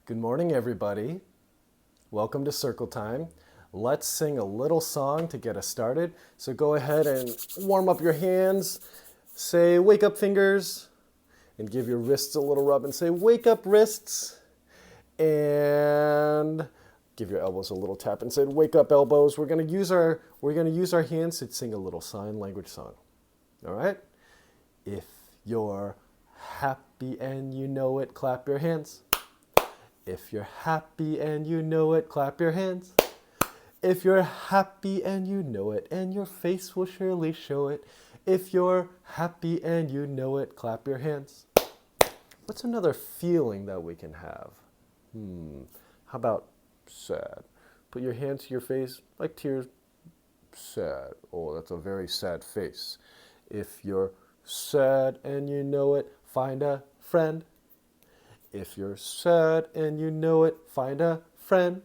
Good morning, everybody. Welcome to Circle Time. Let's sing a little song to get us started. So go ahead and warm up your hands. Say, wake up fingers. And give your wrists a little rub and say, wake up wrists. And give your elbows a little tap and say, wake up elbows. We're going to use our hands to sing a little sign language song. All right? If you're happy and you know it, clap your hands. If you're happy and you know it, clap your hands. If you're happy and you know it, and your face will surely show it. If you're happy and you know it, clap your hands. What's another feeling that we can have? How about sad? Put your hand to your face like tears. Sad. Oh, that's a very sad face. If you're sad and you know it, find a friend. If you're sad and you know it, find a friend.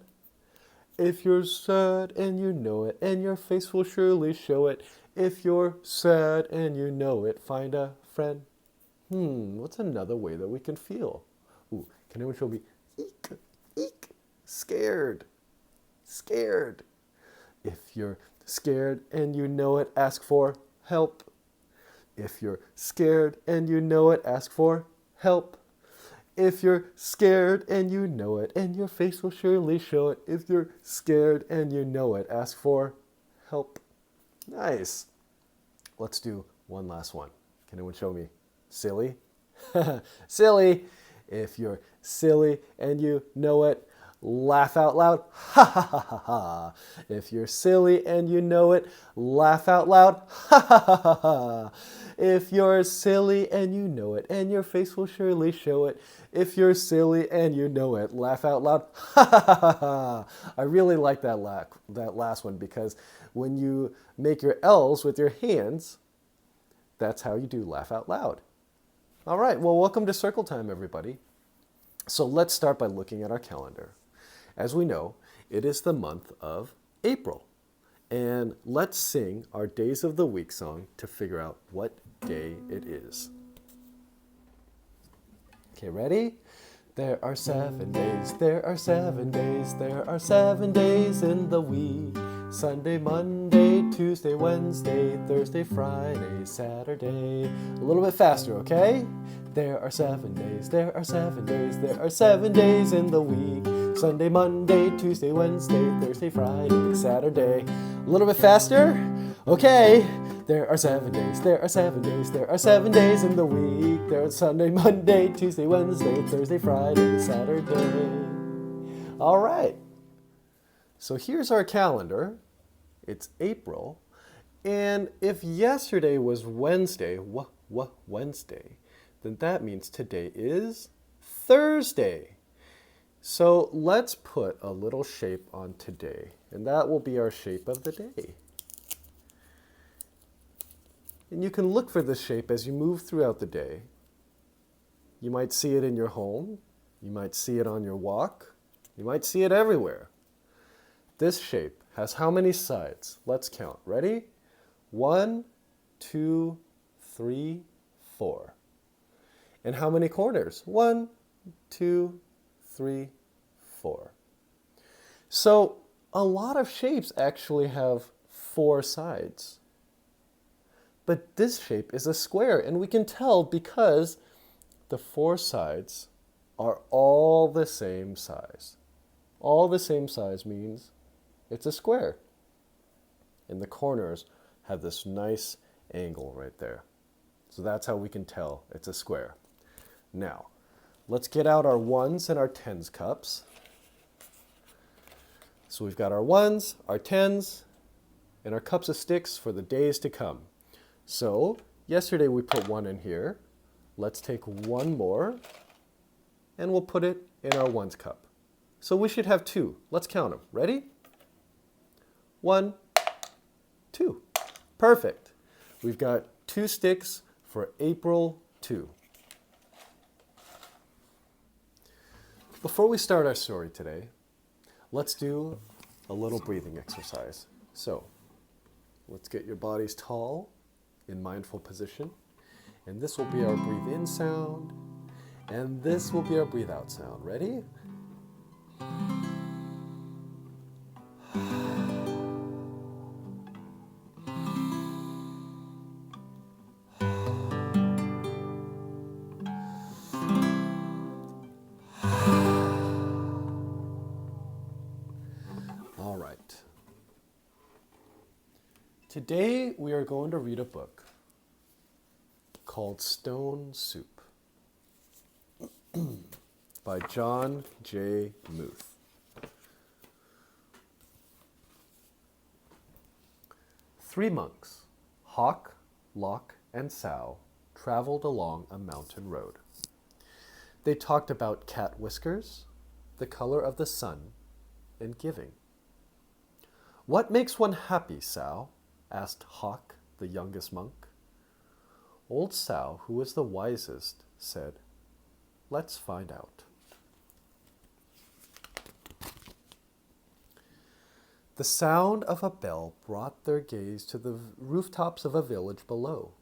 If you're sad and you know it, and your face will surely show it. If you're sad and you know it, find a friend. What's another way that we can feel? Ooh, can anyone show me? Eek, eek, scared, scared. If you're scared and you know it, ask for help. If you're scared and you know it, ask for help. If you're scared and you know it, and your face will surely show it. If you're scared and you know it, ask for help. Nice. Let's do one last one. Can anyone show me? Silly? Silly. If you're silly and you know it, laugh out loud. Ha ha ha ha ha. If you're silly and you know it, laugh out loud. Ha ha ha ha ha. If you're silly and you know it, and your face will surely show it. If you're silly and you know it, laugh out loud. Ha ha ha ha ha. I really like that last one because when you make your L's with your hands, that's how you do laugh out loud. All right, well, welcome to Circle Time, everybody. So let's start by looking at our calendar. As we know, it is the month of April. And let's sing our Days of the Week song to figure out what day it is. Okay, ready? There are 7 days, there are 7 days, there are 7 days in the week. Sunday, Monday, Tuesday, Wednesday, Thursday, Friday, Saturday. A little bit faster, okay? There are 7 days, there are 7 days, there are 7 days in the week. Sunday, Monday, Tuesday, Wednesday, Thursday, Friday, Saturday. A little bit faster? Okay. There are 7 days, there are 7 days, there are 7 days in the week. There are Sunday, Monday, Tuesday, Wednesday, Thursday, Friday, Saturday. All right. So here's our calendar. It's April. And if yesterday was Wednesday, Wednesday, then that means today is Thursday. So let's put a little shape on today, and that will be our shape of the day. And you can look for this shape as you move throughout the day. You might see it in your home. You might see it on your walk. You might see it everywhere. This shape has how many sides? Let's count. Ready? 1, 2, 3, 4. And how many corners? 1, 2, 3, 4. So a lot of shapes actually have 4 sides. But this shape is a square, and we can tell because the 4 sides are all the same size. All the same size means it's a square. And the corners have this nice angle right there. So that's how we can tell it's a square. Now, let's get out our 1s and our 10s cups. So we've got our 1s, our 10s, and our cups of sticks for the days to come. So yesterday we put 1 in here. Let's take 1 more, and we'll put it in our 1s cup. So we should have 2. Let's count them. Ready? 1, 2. Perfect. We've got 2 sticks for April 2. Before we start our story today, let's do a little breathing exercise. So let's get your bodies tall in mindful position. And this will be our breathe in sound. And this will be our breathe out sound. Ready? All right. Today we are going to read a book called Stone Soup by John J. Muth. Three monks, Hawk, Lock, and Sow, traveled along a mountain road. They talked about cat whiskers, the color of the sun, and giving. "What makes one happy, Sow?" asked Hawk, the youngest monk. Old Sow, who was the wisest, said, "Let's find out." The sound of a bell brought their gaze to the rooftops of a village below.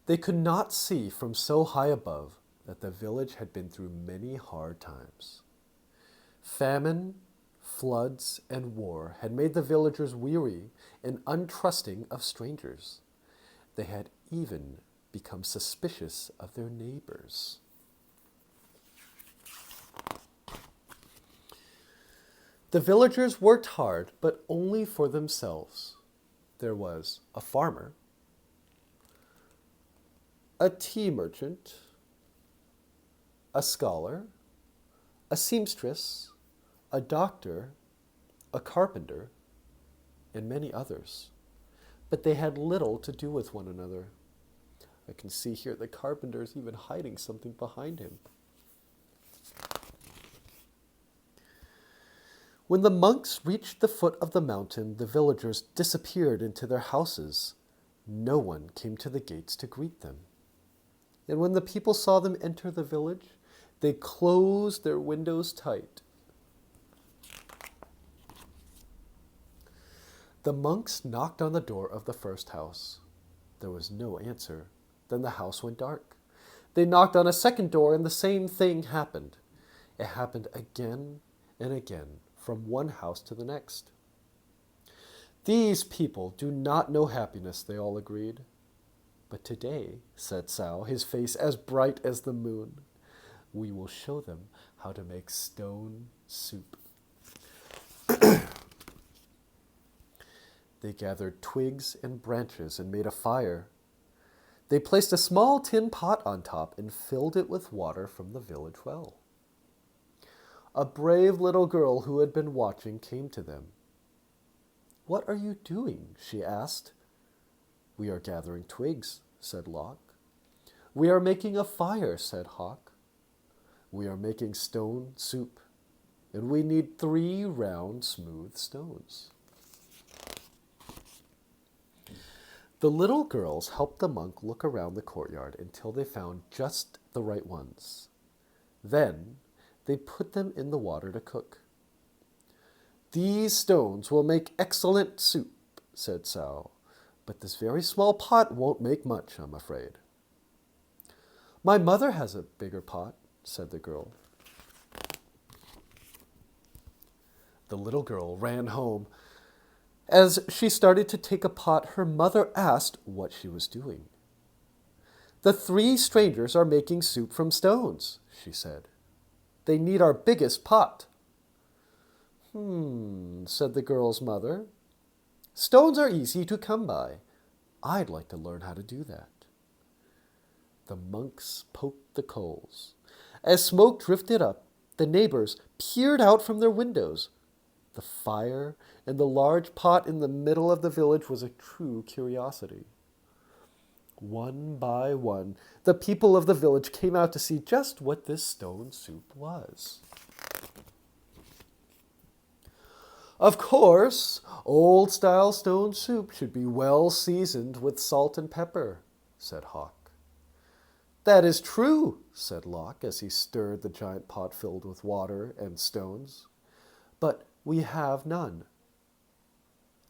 They could not see from so high above that the village had been through many hard times. Famine, floods, and war had made the villagers weary and untrusting of strangers. They had even become suspicious of their neighbors. The villagers worked hard, but only for themselves. There was a farmer, a tea merchant, a scholar, a seamstress, a doctor, a carpenter, and many others. But they had little to do with one another. I can see here the carpenter is even hiding something behind him. When the monks reached the foot of the mountain, the villagers disappeared into their houses. No one came to the gates to greet them. And when the people saw them enter the village, they closed their windows tight. The monks knocked on the door of the first house. There was no answer. Then the house went dark. They knocked on a second door, and the same thing happened. It happened again and again, from one house to the next. "These people do not know happiness," they all agreed. "But today," said Sow, his face as bright as the moon, "we will show them how to make stone soup." They gathered twigs and branches and made a fire. They placed a small tin pot on top and filled it with water from the village well. A brave little girl who had been watching came to them. "What are you doing?" she asked. "We are gathering twigs," said Lock. "We are making a fire," said Hawk. "We are making stone soup, and we need 3 round, smooth stones." The little girls helped the monk look around the courtyard until they found just the right ones. Then they put them in the water to cook. "These stones will make excellent soup," said Sow, "but this very small pot won't make much, I'm afraid." "My mother has a bigger pot," said the girl. The little girl ran home. As she started to take a pot, her mother asked what she was doing. "The 3 strangers are making soup from stones," she said. "They need our biggest pot." Said the girl's mother. "Stones are easy to come by. I'd like to learn how to do that." The monks poked the coals. As smoke drifted up, the neighbors peered out from their windows. The fire and the large pot in the middle of the village was a true curiosity. One by one, the people of the village came out to see just what this stone soup was. "Of course, old-style stone soup should be well seasoned with salt and pepper," said Hawk. "That is true," said Lock as he stirred the giant pot filled with water and stones. "But we have none."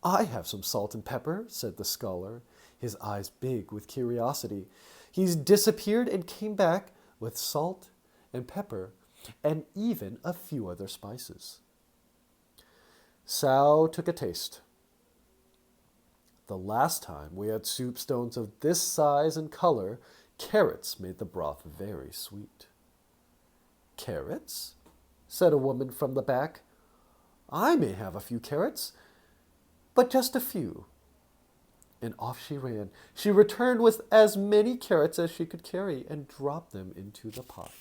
"I have some salt and pepper," said the scholar, his eyes big with curiosity. He's disappeared and came back with salt and pepper and even a few other spices. Sal took a taste. The last time we had soup stones of this size and color, carrots made the broth very sweet. Carrots? Said a woman from the back. I may have a few carrots, but just a few. And off she ran. She returned with as many carrots as she could carry and dropped them into the pot.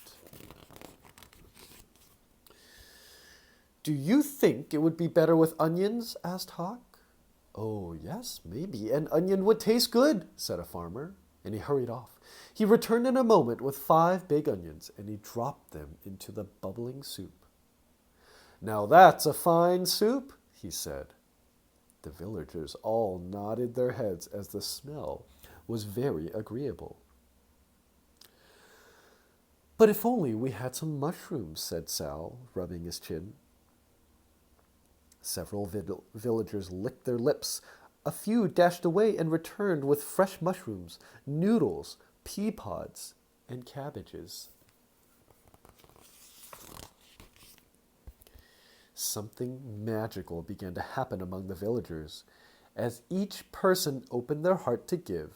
Do you think it would be better with onions? Asked Hawk. Oh, yes, maybe. An onion would taste good, said a farmer, and he hurried off. He returned in a moment with 5 big onions, and he dropped them into the bubbling soup. Now that's a fine soup, he said. The villagers all nodded their heads as the smell was very agreeable. But if only we had some mushrooms, said Sal, rubbing his chin. Several villagers licked their lips. A few dashed away and returned with fresh mushrooms, noodles, pea pods, and cabbages. Something magical began to happen among the villagers. As each person opened their heart to give,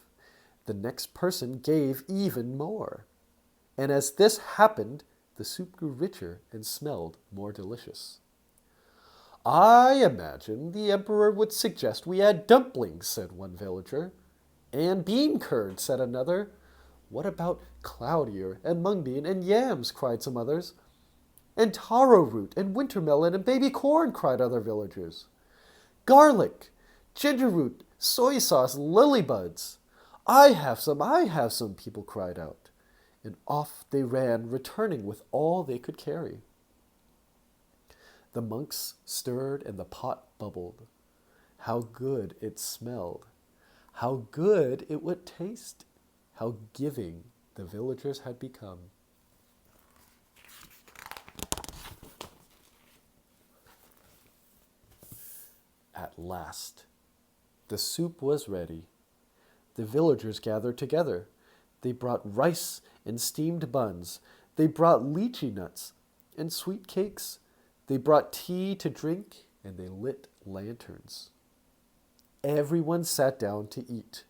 the next person gave even more. And as this happened, the soup grew richer and smelled more delicious. I imagine the emperor would suggest we add dumplings, said one villager. And bean curd, said another. What about cloudier and mung bean and yams, cried some others. And taro root and winter melon and baby corn, cried other villagers. Garlic, ginger root, soy sauce, lily buds. I have some, people cried out. And off they ran, returning with all they could carry. The monks stirred and the pot bubbled. How good it smelled. How good it would taste. How giving the villagers had become. At last, the soup was ready. The villagers gathered together. They brought rice and steamed buns. They brought lychee nuts and sweet cakes. They brought tea to drink, and they lit lanterns. Everyone sat down to eat.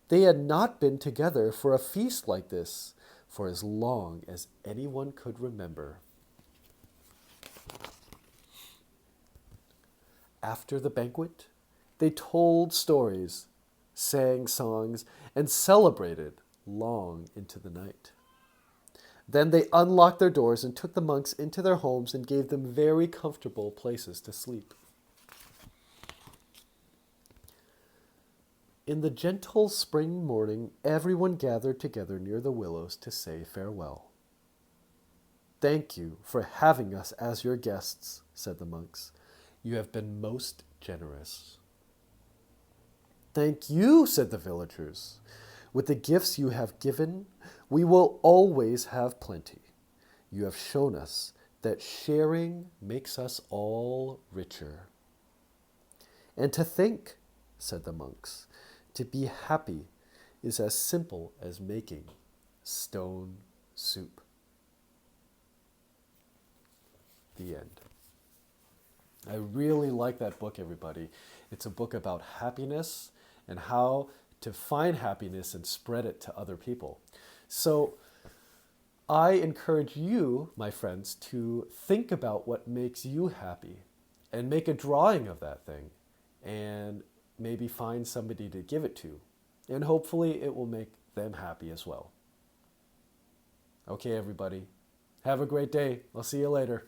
They had not been together for a feast like this for as long as anyone could remember. After the banquet, they told stories, sang songs, and celebrated long into the night. Then they unlocked their doors and took the monks into their homes and gave them very comfortable places to sleep. In the gentle spring morning, everyone gathered together near the willows to say farewell. Thank you for having us as your guests, said the monks. You have been most generous. Thank you, said the villagers. With the gifts you have given, we will always have plenty. You have shown us that sharing makes us all richer. And to think, said the monks, to be happy is as simple as making stone soup. The end. I really like that book, everybody. It's a book about happiness and how to find happiness and spread it to other people. So I encourage you, my friends, to think about what makes you happy and make a drawing of that thing and maybe find somebody to give it to. And hopefully it will make them happy as well. Okay, everybody. Have a great day. I'll see you later.